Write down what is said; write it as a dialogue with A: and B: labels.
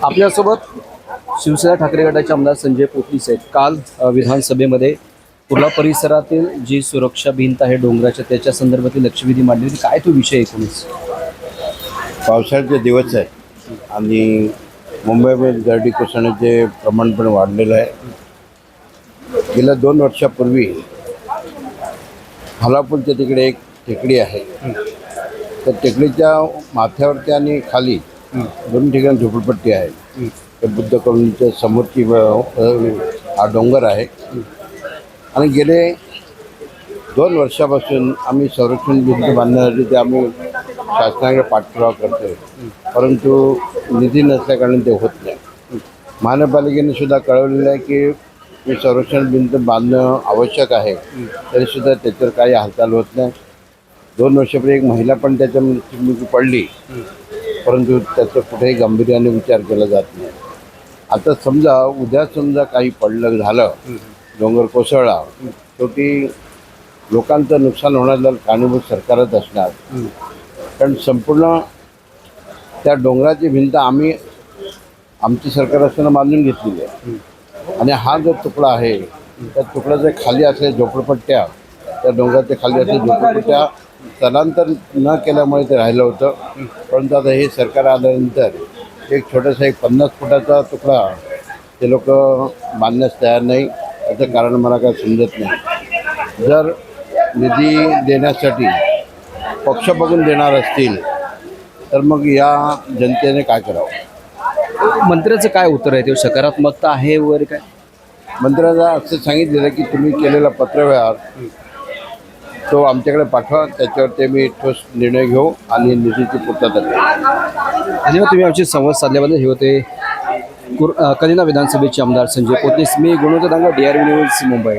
A: आपल्यासोबत शिवसेना ठाकरे गटाचे आमदार संजय पोतनीस आहेत. काल विधानसभेमध्ये कुर्ला परिसरातील जी सुरक्षा भिंत आहे डोंगराच्या त्याच्या संदर्भातील लक्षवेधी मांडली. काय तो विषय एकूणच?
B: पावसाळ्याचे दिवस आहे आणि मुंबईमध्ये दरडी कोसळण्याचे प्रमाण पण वाढलेलं आहे. गेल्या 2 वर्षापूर्वी हालापूरच्या तिकडे एक टेकडी आहे. त्या टेकडीच्या माथ्यावरती आणि खाली 2 ठिकाणी झोपडपट्टी आहे. त्या बुद्ध कॉलनीच्या समोरची हा डोंगर आहे आणि गेले 2 वर्षापासून आम्ही संरक्षण भिंत बांधण्यासाठी ते आम्ही शासनाकडे पाठपुरावा करतोय, परंतु निधी नसल्याकारणे ते होत नाही. महानगरपालिकेने सुद्धा कळवलेलं आहे की ही संरक्षण भिंत बांधणं आवश्यक आहे, तरीसुद्धा त्याच्यावर काही हालचाल होत नाही. 2 वर्षापूर्वी एक महिला पण त्याच्यामध्ये मृत्यू पडली, परंतु त्याचं कुठेही गांभीर्याने विचार केला जात नाही. आता उद्या समजा काही पडलं झालं, डोंगर कोसळला, शेवटी लोकांचं नुकसान होण्याला कारणीभूत सरकारच असणार. कारण संपूर्ण त्या डोंगराची भिंत आम्ही आमची सरकार असताना बांधून घेतलेली आहे आणि हा जो तुकडा आहे त्या तुकड्याच्या खाली असलेल्या झोपडपट्ट्या, त्या डोंगराच्या खाली असलेल्या झोपडपट्ट्या स्थलांतर न केल्यामुळे ते राहिलं होतं. परंतु आता हे सरकार आल्यानंतर एक छोटासा 50 फुटाचा तुकडा ते लोक बांधण्यास तयार नाही. याचं कारण मला काय समजत नाही. जर निधी देण्यासाठी पक्ष बघून देणार असतील तर मग या जनतेने काय करावं?
A: मंत्र्याचं काय उत्तर आहे? ते सकारात्मकता आहे वगैरे काय?
B: मंत्र्याला असं सांगितलेलं की तुम्ही केलेला पत्रव्यवहार तो आमच्याकडे पाठवा, त्याच्यावर ते मी ठोस निर्णय घेऊ आणि निधीची पूर्तता करू.
A: धन्यवाद. तुम्ही आमची संवाद साधल्याबद्दल. हे होते कलिना विधानसभेचे आमदार संजय पोतनीस. मी गुणवंत दांगा, DRV न्यूज, मुंबई.